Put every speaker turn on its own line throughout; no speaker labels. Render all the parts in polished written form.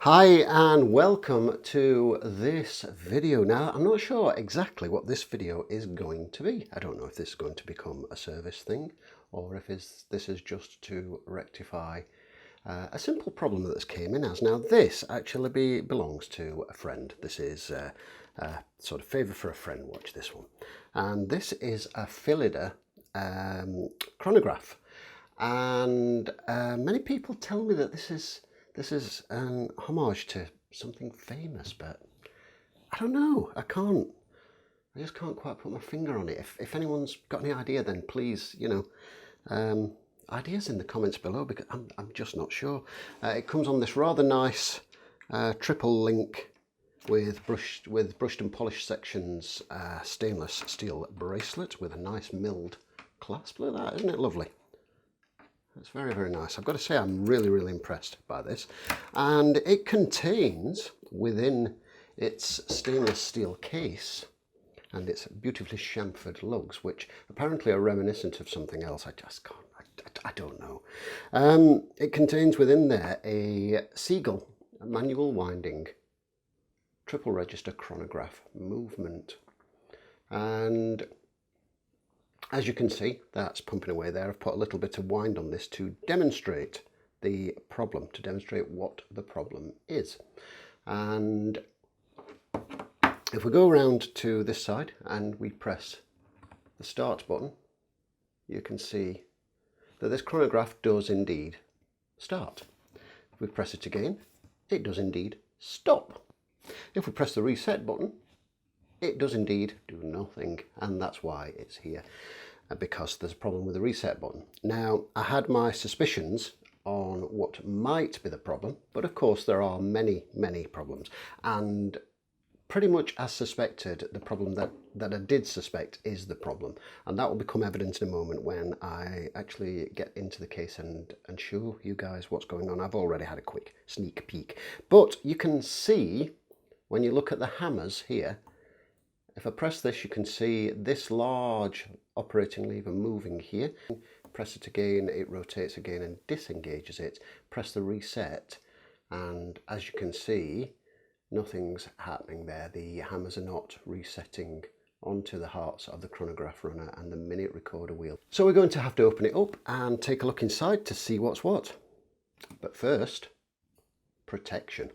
Hi and welcome to this video. Now, I'm not sure exactly what this video is going to be. I don't know if this is going to become a service thing or if this is just to rectify a simple problem that this came in as. Now, this actually belongs to a friend. This is a sort of favour for a friend watch, this one. And this is a Phylida chronograph. And many people tell me that this is an homage to something famous, but I don't know. I just can't quite put my finger on it. If anyone's got any idea, then please, ideas in the comments below, because I'm just not sure. It comes on this rather nice triple link with brushed and polished sections stainless steel bracelet with a nice milled clasp. Look at that, isn't it lovely? It's very, very nice. I've got to say I'm really, really impressed by this. And it contains within its stainless steel case and its beautifully chamfered lugs, which apparently are reminiscent of something else. I just can't, I don't know. It contains within there a Seagull, a manual winding triple register chronograph movement. And as you can see, that's pumping away there. I've put a little bit of wind on this to demonstrate the problem, to demonstrate what the problem is. And if we go around to this side and we press the start button, you can see that this chronograph does indeed start. If we press it again, it does indeed stop. If we press the reset button, it does indeed do nothing, and that's why it's here, because there's a problem with the reset button. Now, I had my suspicions on what might be the problem, but of course there are many, many problems, and pretty much as suspected, the problem that I did suspect is the problem, and that will become evident in a moment when I actually get into the case and show you guys what's going on. I've already had a quick sneak peek, but you can see when you look at the hammers here. If I press this, you can see this large operating lever moving here. Press it again, it rotates again and disengages it. Press the reset, and as you can see, nothing's happening there. The hammers are not resetting onto the hearts of the chronograph runner and the minute recorder wheel. So we're going to have to open it up and take a look inside to see what's what. But first, protection.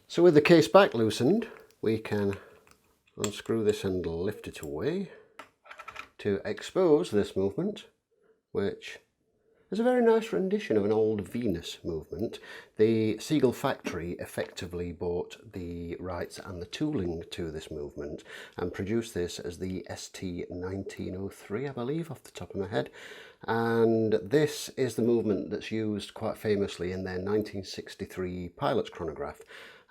So with the case back loosened, we can unscrew this and lift it away to expose this movement, which is a very nice rendition of an old Venus movement. The Seagull factory effectively bought the rights and the tooling to this movement and produced this as the ST1903, I believe, off the top of my head. And this is the movement that's used quite famously in their 1963 pilot's chronograph,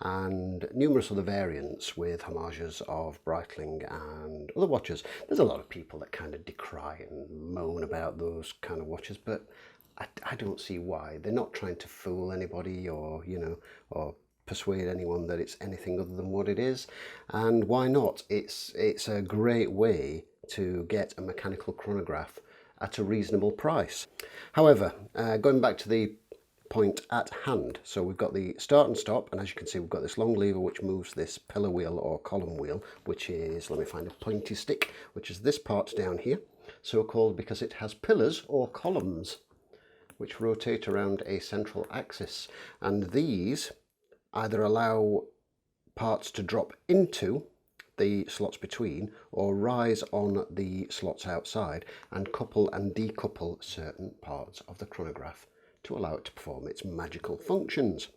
and numerous other variants with homages of Breitling and other watches. There's a lot of people that kind of decry and moan about those kind of watches, but I don't see why. They're not trying to fool anybody or, or persuade anyone that it's anything other than what it is. And why not? It's a great way to get a mechanical chronograph at a reasonable price. However, going back to the point at hand, so we've got the start and stop, and as you can see, we've got this long lever which moves this pillar wheel or column wheel, which is, let me find a pointy stick, which is this part down here, so called because it has pillars or columns which rotate around a central axis, and these either allow parts to drop into the slots between or rise on the slots outside and couple and decouple certain parts of the chronograph to allow it to perform its magical functions.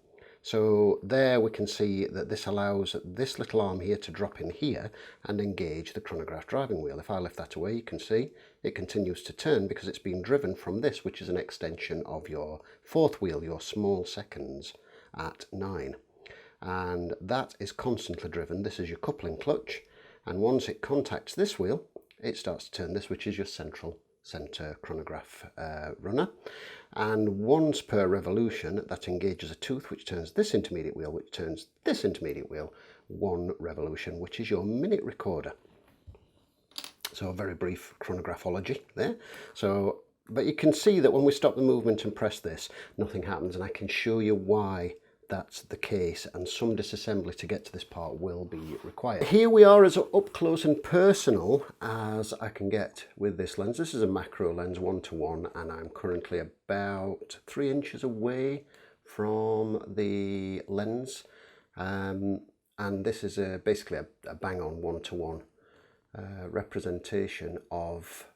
So there we can see that this allows this little arm here to drop in here and engage the chronograph driving wheel. If I lift that away, you can see it continues to turn because it's being driven from this, which is an extension of your fourth wheel, your small seconds at 9. And that is constantly driven. This is your coupling clutch, and once it contacts this wheel, it starts to turn this, which is your central center chronograph runner, and once per revolution that engages a tooth which turns this intermediate wheel, which turns this intermediate wheel, 1 revolution, which is your minute recorder. So a very brief chronographology there. So, but you can see that when we stop the movement and press this, nothing happens, and I can show you why that's the case, and some disassembly to get to this part will be required. Here we are as up close and personal as I can get with this lens. This is a macro lens 1:1, and I'm currently about 3 inches away from the lens, and this is basically a bang-on 1:1 representation of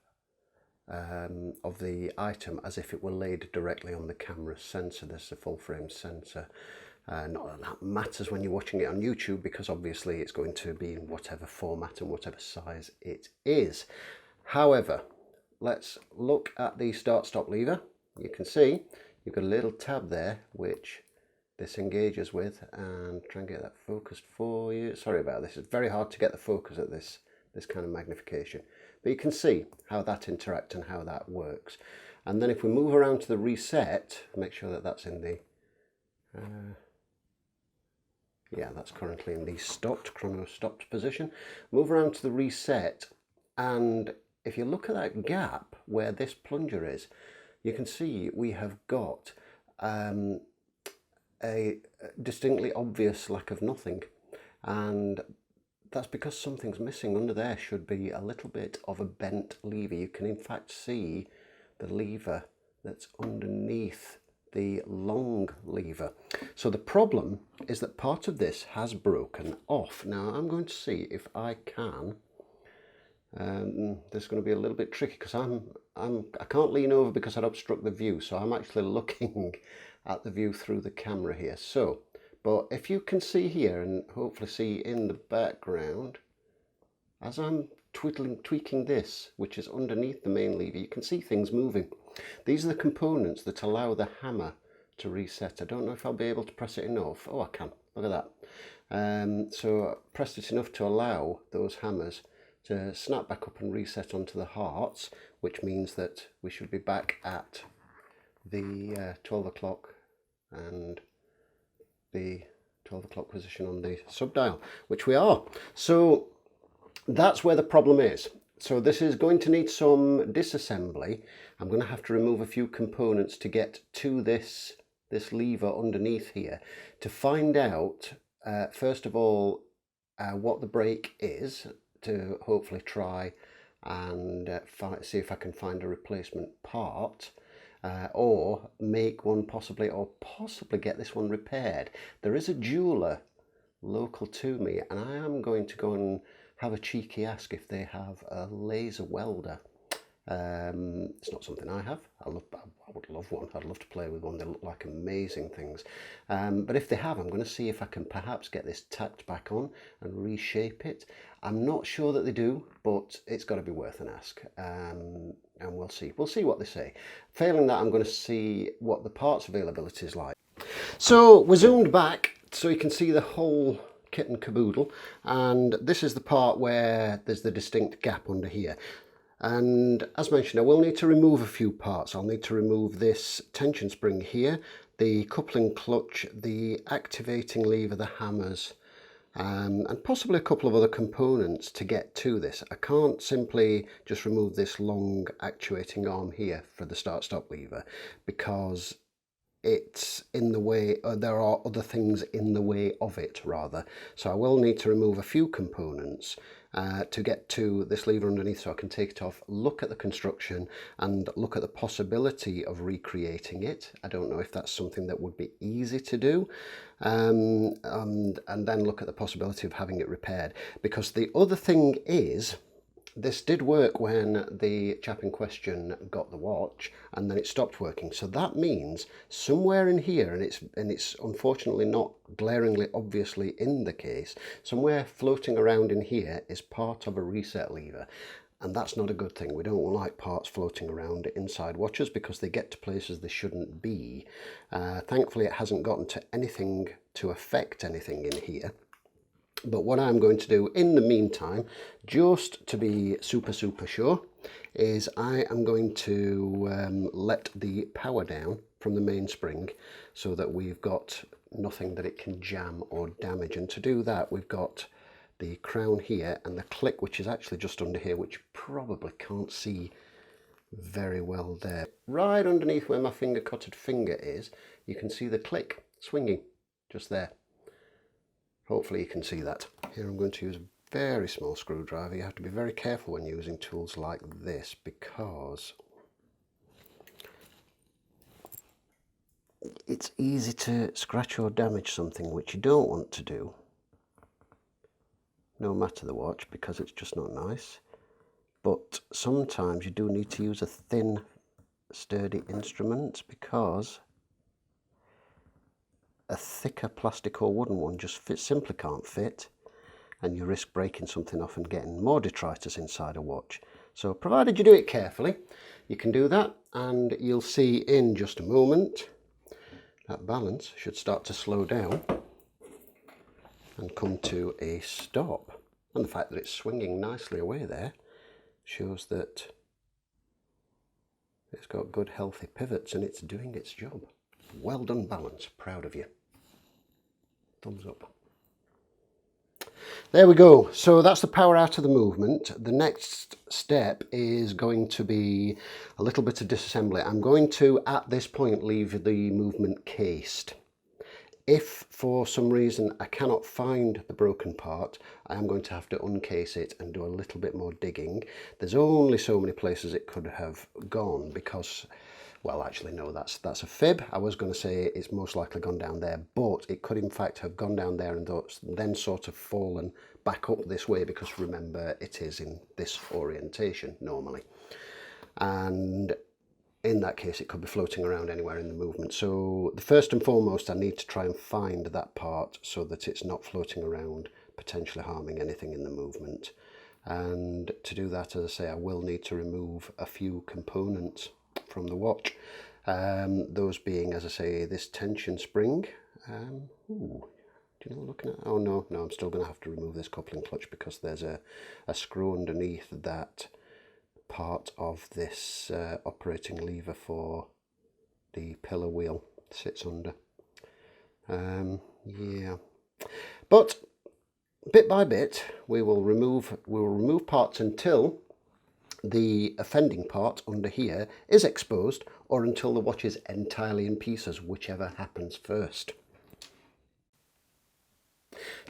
the item as if it were laid directly on the camera sensor. This is a full frame sensor. Not that that matters when you're watching it on YouTube, because obviously it's going to be in whatever format and whatever size it is. However, let's look at the start-stop lever. You can see you've got a little tab there which this engages with, and try and get that focused for you. Sorry about this, it's very hard to get the focus at this kind of magnification, but you can see how that interacts and how that works. And then if we move around to the reset, make sure that that's in the yeah, that's currently in the chrono stopped position. Move around to the reset, and if you look at that gap where this plunger is, you can see we have got a distinctly obvious lack of nothing, and that's because something's missing. Under there should be a little bit of a bent lever. You can in fact see the lever that's underneath the long lever. So the problem is that part of this has broken off. Now I'm going to see if I can, this is going to be a little bit tricky because I can't lean over because I'd obstruct the view, so I'm actually looking at the view through the camera here. So but if you can see here, and hopefully see in the background, as I'm tweaking this, which is underneath the main lever, you can see things moving. These are the components that allow the hammer to reset. I don't know if I'll be able to press it enough. Oh, I can. Look at that. So I pressed it enough to allow those hammers to snap back up and reset onto the hearts, which means that we should be back at the 12 o'clock and the 12 o'clock position on the subdial, which we are. So that's where the problem is. So this is going to need some disassembly. I'm going to have to remove a few components to get to this lever underneath here to find out first of all what the break is, to hopefully try and see if I can find a replacement part. Or make one possibly get this one repaired. There is a jeweler local to me, and I am going to go and have a cheeky ask if they have a laser welder. It's not something I have. I would love one. I'd love to play with one. They look like amazing things. But if they have, I'm going to see if I can perhaps get this tacked back on and reshape it. I'm not sure that they do, but it's got to be worth an ask. And we'll see. We'll see what they say. Failing that, I'm going to see what the parts availability is like. So we're zoomed back so you can see the whole kit and caboodle. And this is the part where there's the distinct gap under here. And as mentioned, I will need to remove a few parts. I'll need to remove this tension spring here, the coupling clutch, the activating lever, the hammers, and possibly a couple of other components to get to this. I can't simply just remove this long actuating arm here for the start-stop lever because it's in the way, there are other things in the way of it rather. So I will need to remove a few components to get to this lever underneath so I can take it off, look at the construction and look at the possibility of recreating it. I don't know if that's something that would be easy to do, and then look at the possibility of having it repaired. Because the other thing is, this did work when the chap in question got the watch and then it stopped working. So that means somewhere in here, and it's unfortunately not glaringly obviously in the case, somewhere floating around in here is part of a reset lever. And that's not a good thing. We don't like parts floating around inside watches because they get to places they shouldn't be. Thankfully it hasn't gotten to anything to affect anything in here. But what I'm going to do in the meantime, just to be super sure, is I am going to let the power down from the mainspring so that we've got nothing that it can jam or damage. And to do that, we've got the crown here and the click, which is actually just under here, which you probably can't see very well there. Right underneath where my finger-cutted finger is, you can see the click swinging just there. Hopefully you can see that. Here I'm going to use a very small screwdriver. You have to be very careful when using tools like this because it's easy to scratch or damage something, which you don't want to do, no matter the watch, because it's just not nice. But sometimes you do need to use a thin, sturdy instrument because a thicker plastic or wooden one just simply can't fit, and you risk breaking something off and getting more detritus inside a watch. So provided you do it carefully, you can do that, and you'll see in just a moment that balance should start to slow down and come to a stop. And the fact that it's swinging nicely away there shows that it's got good healthy pivots and it's doing its job. Well done, balance. Proud of you. Thumbs up. There we go. So that's the power out of the movement. The next step is going to be a little bit of disassembly. I'm going to, at this point, leave the movement cased. If for some reason I cannot find the broken part, I am going to have to uncase it and do a little bit more digging. There's only so many places it could have gone because, well, actually no, that's a fib. I was going to say it's most likely gone down there, but it could in fact have gone down there and then sort of fallen back up this way, because remember, it is in this orientation normally. And in that case, it could be floating around anywhere in the movement. So the first and foremost, I need to try and find that part so that it's not floating around, potentially harming anything in the movement. And to do that, as I say, I will need to remove a few components from the watch. Those being, as I say, this tension spring. Do you know what I'm looking at? Oh no, I'm still going to have to remove this coupling clutch because there's a screw underneath that part of this operating lever for the pillar wheel sits under. Yeah, but bit by bit we will remove parts until the offending part under here is exposed, or until the watch is entirely in pieces, whichever happens first.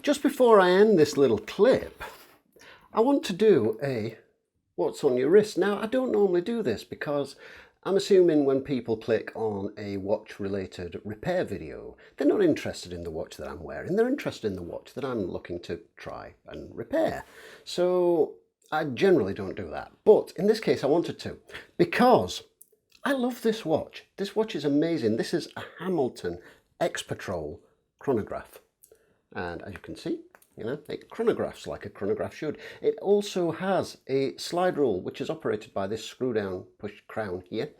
Just before I end this little clip, I want to do a what's on your wrist. Now, I don't normally do this because I'm assuming when people click on a watch related repair video, they're not interested in the watch that I'm wearing, they're interested in the watch that I'm looking to try and repair. So I generally don't do that, but in this case I wanted to, because I love this watch. This watch is amazing. This is a Hamilton X-Patrol chronograph, and as you can see, you know, it chronographs like a chronograph should. It also has a slide rule, which is operated by this screw down push crown here,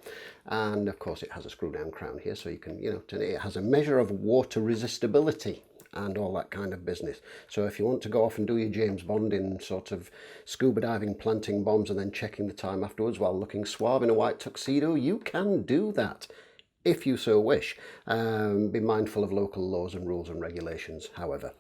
and of course it has a screw down crown here, so you can, you know, it has a measure of water resistibility and all that kind of business. So if you want to go off and do your James Bond in sort of scuba diving, planting bombs and then checking the time afterwards while looking suave in a white tuxedo, you can do that if you so wish. Be mindful of local laws and rules and regulations, however.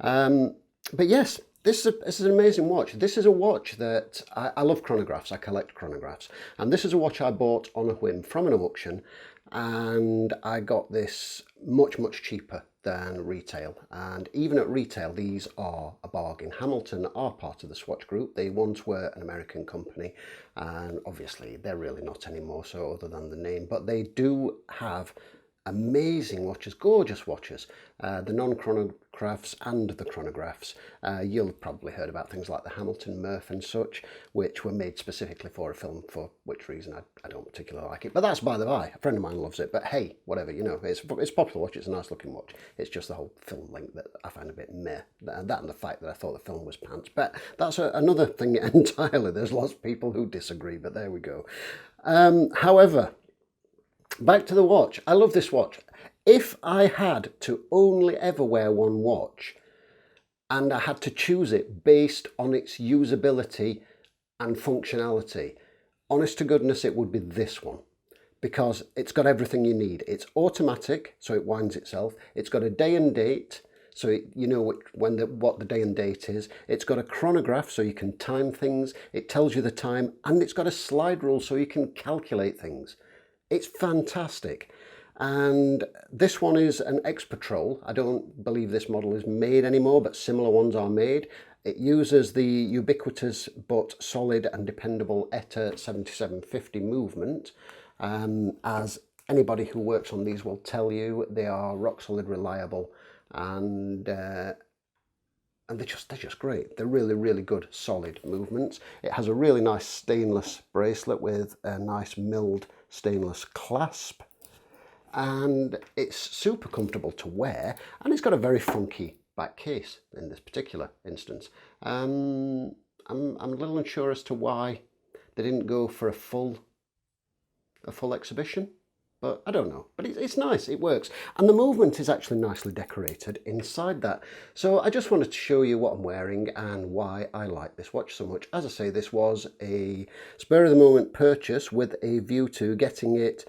But yes, this is an amazing watch. This is a watch that I love chronographs. I collect chronographs, and this is a watch I bought on a whim from an auction, and I got this much cheaper than retail, and even at retail these are a bargain. Hamilton are part of the Swatch Group. They once were an American company, and obviously they're really not anymore, so other than the name, but they do have amazing watches, gorgeous watches, the non-chronographs and the chronographs. You'll probably heard about things like the Hamilton Murph and such, which were made specifically for a film, for which reason I don't particularly like it, but that's by the by. A friend of mine loves it, but hey, whatever, you know, it's a popular watch, it's a nice looking watch. It's just the whole film link that I find a bit meh, that and the fact that I thought the film was pants, but that's another thing entirely. There's lots of people who disagree, but there we go. However, back to the watch. I love this watch. If I had to only ever wear one watch, and I had to choose it based on its usability and functionality, honest to goodness, it would be this one, because it's got everything you need. It's automatic, so it winds itself. It's got a day and date, so you know what the day and date is. It's got a chronograph, so you can time things. It tells you the time, and it's got a slide rule, so you can calculate things. It's fantastic. And this one is an X-Patrol. I don't believe this model is made anymore, but similar ones are made. It uses the ubiquitous but solid and dependable ETA 7750 movement. As anybody who works on these will tell you, they are rock solid reliable, and they're just great. They're really, really good solid movements. It has a really nice stainless bracelet with a nice milled stainless clasp, and it's super comfortable to wear, and it's got a very funky back case in this particular instance. I'm a little unsure as to why they didn't go for a full exhibition, but I don't know. But it's nice, it works, and the movement is actually nicely decorated inside that. So I just wanted to show you what I'm wearing and why I like this watch so much. As I say, this was a spur of the moment purchase with a view to getting it,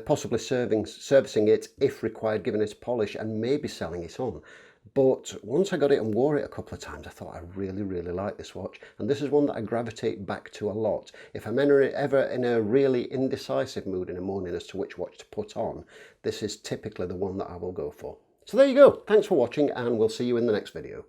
possibly servicing it if required, giving it a polish, and maybe selling it on. But once I got it and wore it a couple of times, I thought I really, really like this watch. And this is one that I gravitate back to a lot. If I'm ever in a really indecisive mood in the morning as to which watch to put on, this is typically the one that I will go for. So there you go. Thanks for watching, and we'll see you in the next video.